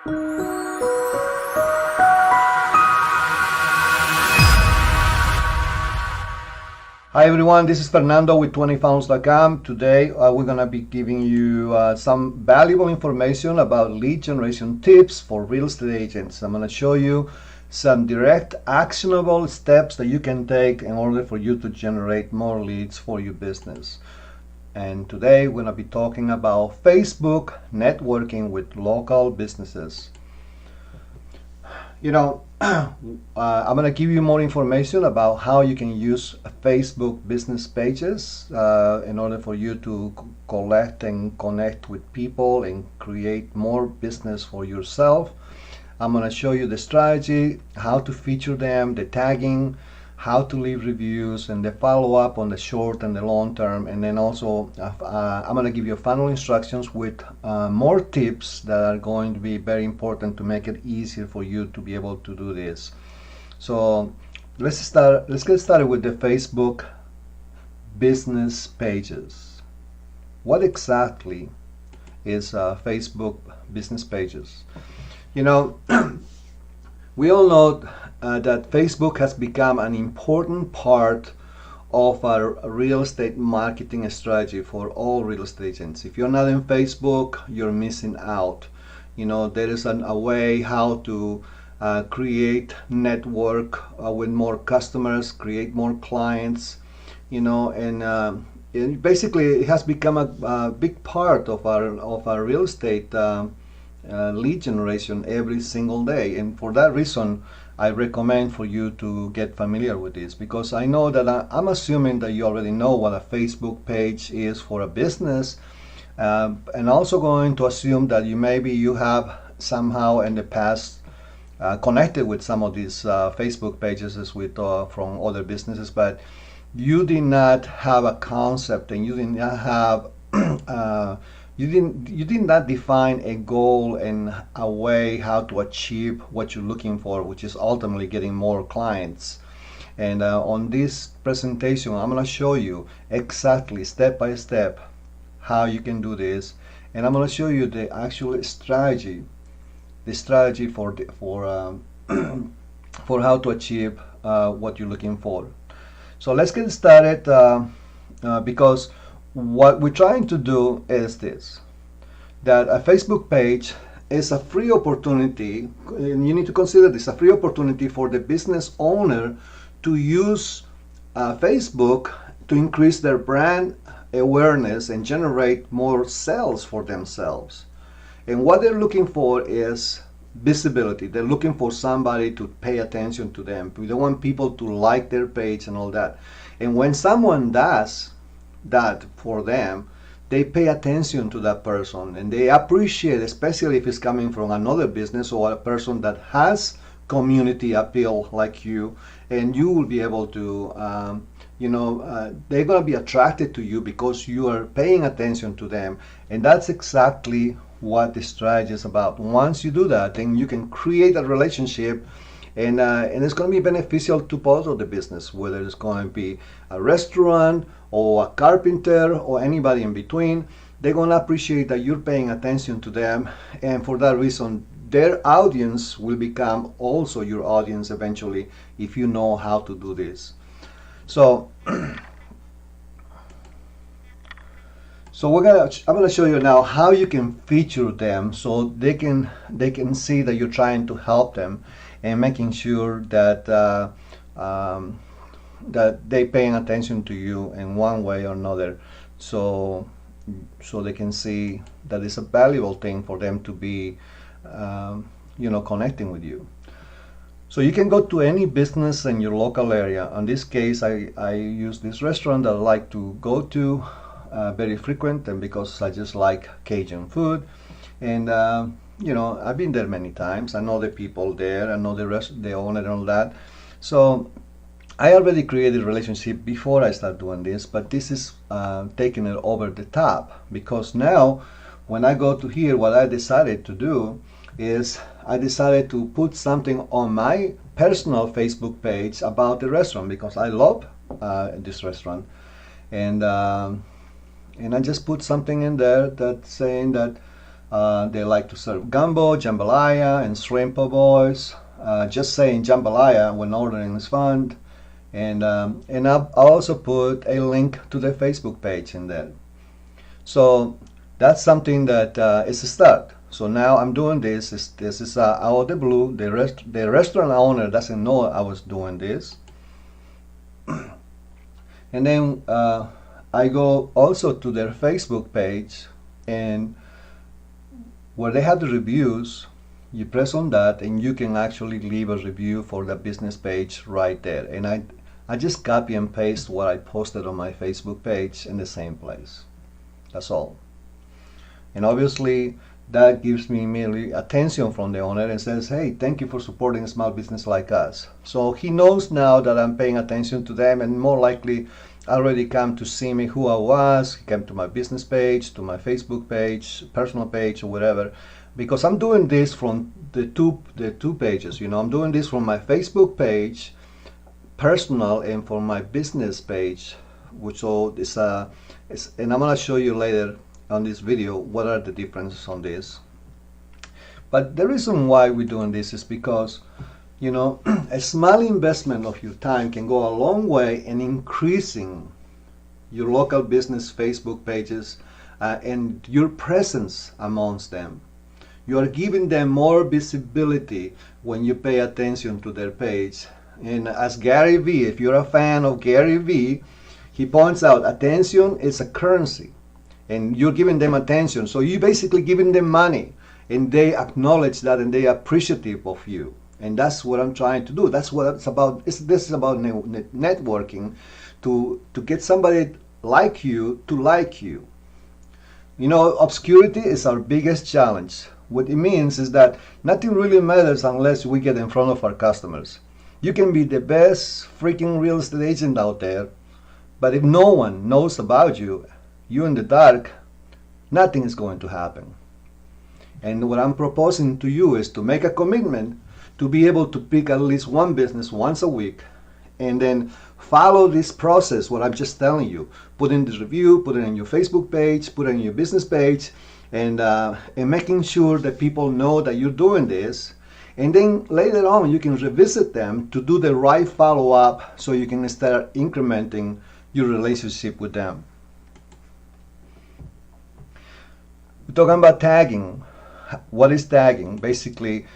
Hi everyone, this is Fernando with 20founders.com. Today we're going to be giving you some valuable information about lead generation tips for real estate agents. I'm going to show you some direct actionable steps that you can take in order for you to generate more leads for your business. And today we're going to be talking about Facebook networking with local businesses. You know, I'm going to give you more information about how you can use Facebook business pages in order for you to collect and connect with people and create more business for yourself. I'm going to show you the strategy, how to feature them, the tagging, how to leave reviews, and the follow-up on the short and the long term. And then also I'm going to give you final instructions with more tips that are going to be very important to make it easier for you to be able to do this. So let's get started with the Facebook business pages. What exactly is Facebook business pages? You know, we all know that Facebook has become an important part of our real estate marketing strategy for all real estate agents. If you're not in Facebook, you're missing out. You know, there is a way how to create network with more customers, create more clients, you know, and basically it has become a big part of our real estate lead generation every single day. And for that reason, I recommend for you to get familiar with this, because I know that I'm assuming that you already know what a Facebook page is for a business, and also going to assume that you have somehow in the past connected with some of these Facebook pages from other businesses, but you did not have a concept and you did not have you did not define a goal and a way how to achieve what you're looking for, which is ultimately getting more clients. And on this presentation, I'm going to show you exactly step by step how you can do this, and I'm going to show you the actual strategy, for for how to achieve what you're looking for. So let's get started, because what we're trying to do is this, that a Facebook page is a free opportunity, and you need to consider this a free opportunity for the business owner to use Facebook to increase their brand awareness and generate more sales for themselves. And what they're looking for is visibility. They're looking for somebody to pay attention to them. We don't want people to like their page and all that. And when someone does that for them, they pay attention to that person and they appreciate, especially if it's coming from another business or a person that has community appeal like you, and you will be able to they're going to be attracted to you because you are paying attention to them. And that's exactly what the strategy is about. Once you do that, then you can create a relationship, and it's going to be beneficial to both of the business, whether it's going to be a restaurant or a carpenter or anybody in between. They're going to appreciate that you're paying attention to them, and for that reason their audience will become also your audience eventually, if you know how to do this. So I'm gonna show you now how you can feature them so they can see that you're trying to help them and making sure that that they're paying attention to you in one way or another, so they can see that it's a valuable thing for them to be connecting with you. So you can go to any business in your local area. In this case, I use this restaurant that I like to go to very frequent, and because I just like Cajun food, and I've been there many times. I know the people there, I know the owner and all that. So I already created a relationship before I start doing this, but this is taking it over the top, because now when I go to here, what I decided to do is I decided to put something on my personal Facebook page about the restaurant, because I love this restaurant, and I just put something in there that's saying that They like to serve gumbo, jambalaya, and shrimp po' boys. Just saying jambalaya when ordering is fun. And I'll also put a link to the Facebook page in there. So that's something that is a start. So now I'm doing this. This is out of the blue. The restaurant owner doesn't know I was doing this. And then I go also to their Facebook page, and where they have the reviews, you press on that and you can actually leave a review for the business page right there. And I just copy and paste what I posted on my Facebook page in the same place. That's all. And obviously that gives me immediately attention from the owner and says, hey, thank you for supporting a small business like us. So he knows now that I'm paying attention to them, and more likely already come to see me who I was. He came to my business page, to my Facebook page, personal page, or whatever, because I'm doing this from the two pages. I'm doing this from my Facebook page, personal, and from my business page, which all is and I'm gonna show you later on this video what are the differences on this. But the reason why we're doing this is because a small investment of your time can go a long way in increasing your local business Facebook pages and your presence amongst them. You are giving them more visibility when you pay attention to their page. And as Gary Vee, if you're a fan of Gary Vee, he points out attention is a currency, and you're giving them attention. So you're basically giving them money, and they acknowledge that and they're appreciative of you. And that's what I'm trying to do. That's what it's about. This is about networking, to get somebody like you to like you. Obscurity is our biggest challenge. What it means is that nothing really matters unless we get in front of our customers. You can be the best freaking real estate agent out there, but if no one knows about you, you're in the dark, nothing is going to happen. And what I'm proposing to you is to make a commitment to be able to pick at least one business once a week, and then follow this process, what I'm just telling you. Put in this review, put it in your Facebook page, put it in your business page, and making sure that people know that you're doing this. And then later on, you can revisit them to do the right follow-up so you can start incrementing your relationship with them. We're talking about tagging. What is tagging? Basically,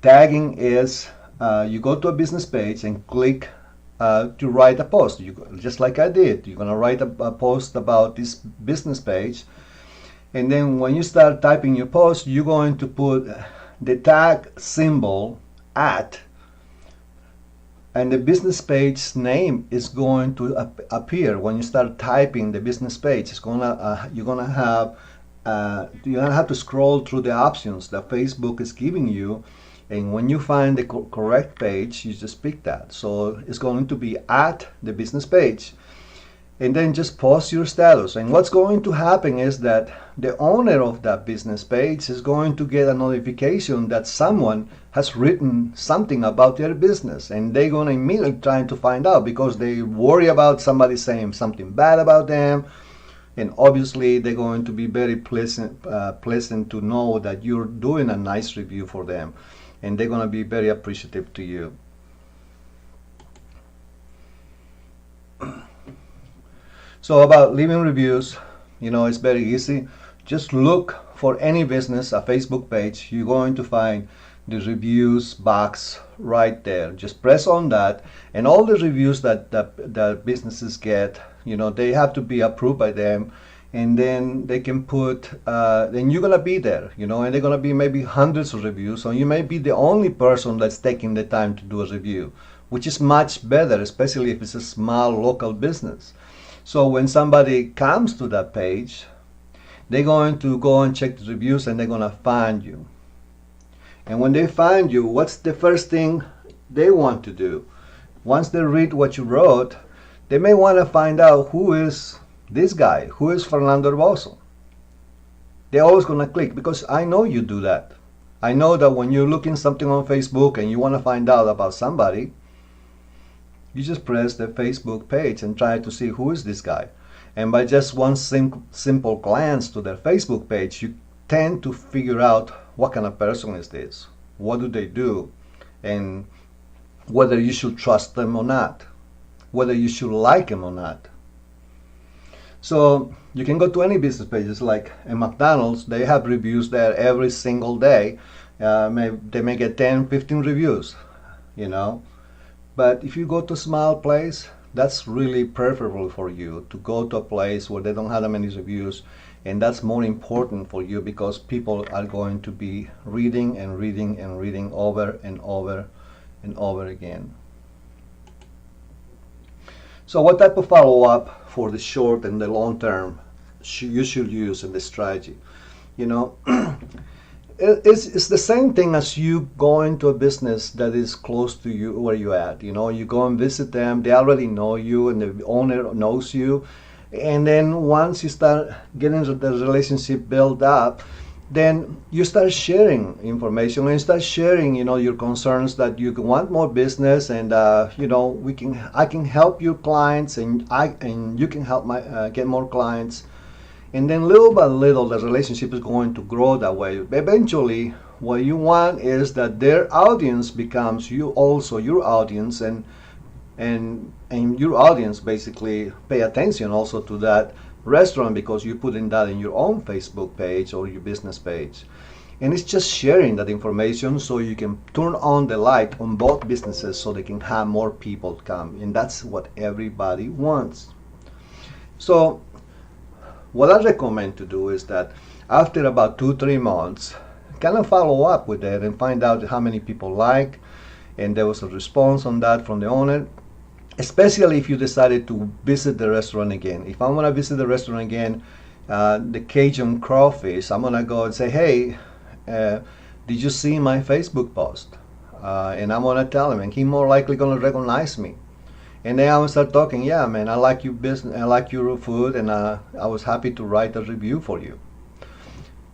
tagging is you go to a business page and click to write a post. Just like I did. You're going to write a post about this business page. And then when you start typing your post, you're going to put the tag symbol @ and the business page name is going to appear when you start typing the business page. It's gonna you're gonna have to scroll through the options that Facebook is giving you, and when you find the correct page, you just pick that. So it's going to be @ the business page, and then just post your status. And what's going to happen is that the owner of that business page is going to get a notification that someone has written something about their business, and they're going to immediately try to find out because they worry about somebody saying something bad about them. And obviously they're going to be very pleasant to know that you're doing a nice review for them, and they're going to be very appreciative to you. So about leaving reviews, it's very easy. Just look for any business, a Facebook page. You're going to find the reviews box right there. Just press on that, and all the reviews that businesses get, they have to be approved by them, and then they can put, then you're gonna be there, and they're gonna be maybe hundreds of reviews, so you may be the only person that's taking the time to do a review, which is much better, especially if it's a small local business. So when somebody comes to that page, they're going to go and check the reviews, and they're gonna find you. And when they find you, what's the first thing they want to do? Once they read what you wrote, they may want to find out who is this guy, who is Fernando Herboso. They're always going to click, because I know you do that. I know that when you're looking something on Facebook and you want to find out about somebody, you just press the Facebook page and try to see who is this guy. And by just one simple glance to their Facebook page, tend to figure out what kind of person is this, what do they do, and whether you should trust them or not, whether you should like them or not. So you can go to any business pages, like in McDonald's, they have reviews there every single day. They may get 10, 15 reviews, you know. But if you go to a small place, that's really preferable for you to go to a place where they don't have that many reviews, and that's more important for you because people are going to be reading and reading and reading over and over and over again. So what type of follow-up for the short and the long term you should use in this strategy? You know, it's the same thing as you go into a business that is close to you, where you at. You know, you go and visit them, they already know you and the owner knows you. And then once you start getting the relationship built up, then you start sharing information and start sharing, you know, your concerns that you want more business, and you know, I can help you clients, and you can help get more clients, and then little by little the relationship is going to grow that way. Eventually, what you want is that their audience becomes you also your audience, and your audience basically pay attention also to that restaurant because you're putting that in your own Facebook page or your business page. And it's just sharing that information so you can turn on the light on both businesses so they can have more people come. And that's what everybody wants. So what I recommend to do is that after about 2-3 months, kind of follow up with that and find out how many people like, and there was a response on that from the owner. Especially if you decided to visit the restaurant again. If I'm gonna visit the restaurant again, the Cajun Crawfish, I'm gonna go and say, hey, did you see my Facebook post? And I'm gonna tell him, and he's more likely gonna recognize me. And then I'm gonna start talking, yeah, man, I like your business, I like your food, and I was happy to write a review for you.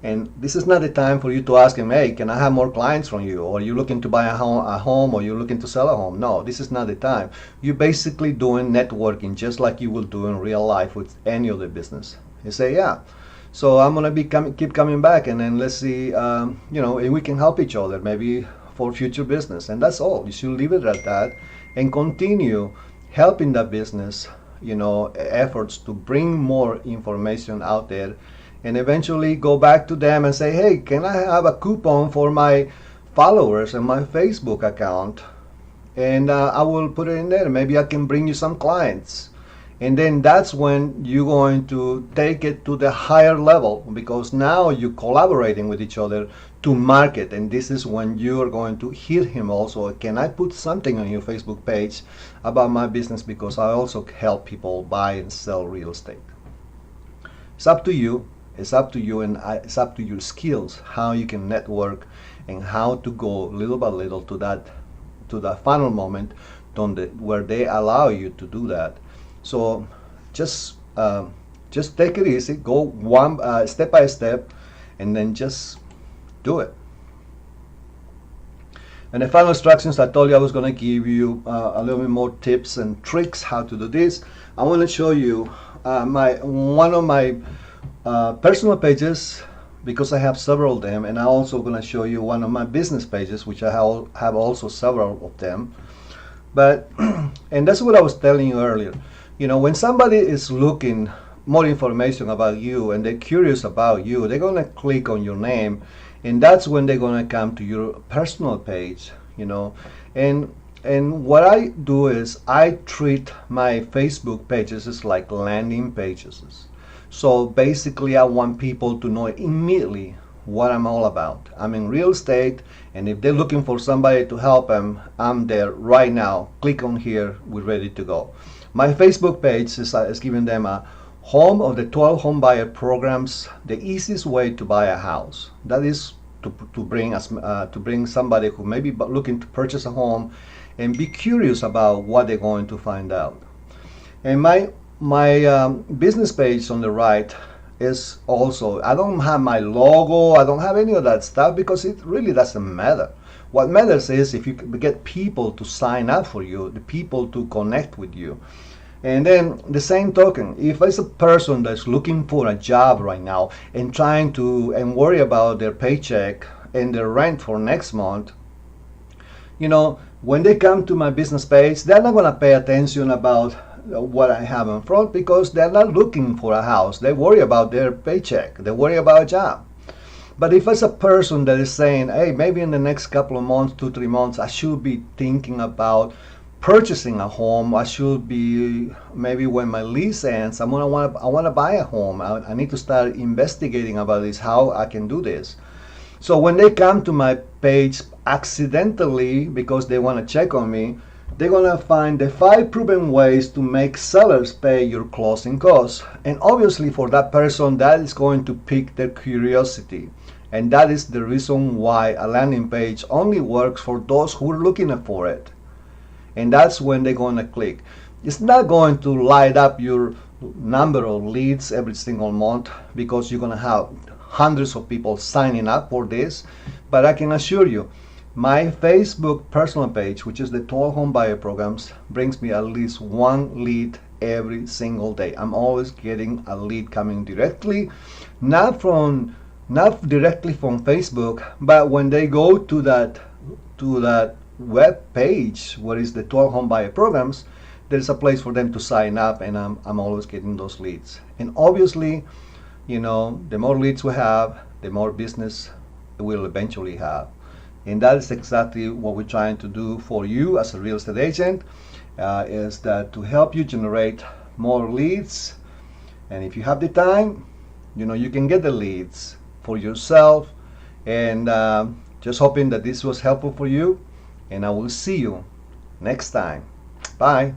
And this is not the time for you to ask him, hey, can I have more clients from you? Or you're looking to buy a home, or you're looking to sell a home. No, this is not the time. You're basically doing networking just like you will do in real life with any other business. You say, yeah, so I'm going to keep coming back, and then let's see, you know, and we can help each other maybe for future business. And that's all. You should leave it at that and continue helping that business, you know, efforts to bring more information out there, and eventually go back to them and say, hey, can I have a coupon for my followers and my Facebook account? And I will put it in there. Maybe I can bring you some clients. And then that's when you're going to take it to the higher level, because now you're collaborating with each other to market. And this is when you are going to hit him also. Can I put something on your Facebook page about my business, because I also help people buy and sell real estate? It's up to you. It's up to you, and it's up to your skills, how you can network and how to go little by little to that final moment where they allow you to do that. So just take it easy, go one step by step, and then just do it. And the final instructions, I told you I was going to give you a little bit more tips and tricks how to do this. I want to show you one of my personal pages, because I have several of them, and I'm also going to show you one of my business pages, which I have also several of them. But and that's what I was telling you earlier. You know, when somebody is looking more information about you and they're curious about you, they're going to click on your name, and that's when they're going to come to your personal page. You know, and what I do is I treat my Facebook pages as like landing pages. So basically, I want people to know immediately what I'm all about. I'm in real estate, and if they're looking for somebody to help them, I'm there right now. Click on here, we're ready to go. My Facebook page is giving them a home of the 12 home buyer programs, the easiest way to buy a house. That is to bring somebody who may be looking to purchase a home and be curious about what they're going to find out. And my business page on the right is also, I don't have my logo, I don't have any of that stuff, because it really doesn't matter. What matters is if you get people to sign up for you, the people to connect with you. And then the same token, if it's a person that's looking for a job right now and trying to and worry about their paycheck and their rent for next month, when they come to my business page, they're not going to pay attention about what I have in front because they're not looking for a house. They worry about their paycheck. They worry about a job. But if it's a person that is saying, hey, maybe in the next couple of months, 2-3 months, I should be thinking about purchasing a home. I should be, maybe when my lease ends, I want to buy a home. I need to start investigating about this, how I can do this. So when they come to my page accidentally because they want to check on me, they're going to find the 5 proven ways to make sellers pay your closing costs. And obviously for that person, that is going to pique their curiosity. And that is the reason why a landing page only works for those who are looking for it. And that's when they're going to click. It's not going to light up your number of leads every single month because you're going to have hundreds of people signing up for this. But I can assure you, my Facebook personal page, which is the 12 Home Buyer Programs, brings me at least 1 lead every single day. I'm always getting a lead coming directly, not directly from Facebook, but when they go to that web page where is the 12 Home Buyer Programs, there's a place for them to sign up, and I'm always getting those leads. And obviously, the more leads we have, the more business we'll eventually have. And that is exactly what we're trying to do for you as a real estate agent, is that to help you generate more leads. And if you have the time, you can get the leads for yourself. And just hoping that this was helpful for you. And I will see you next time. Bye.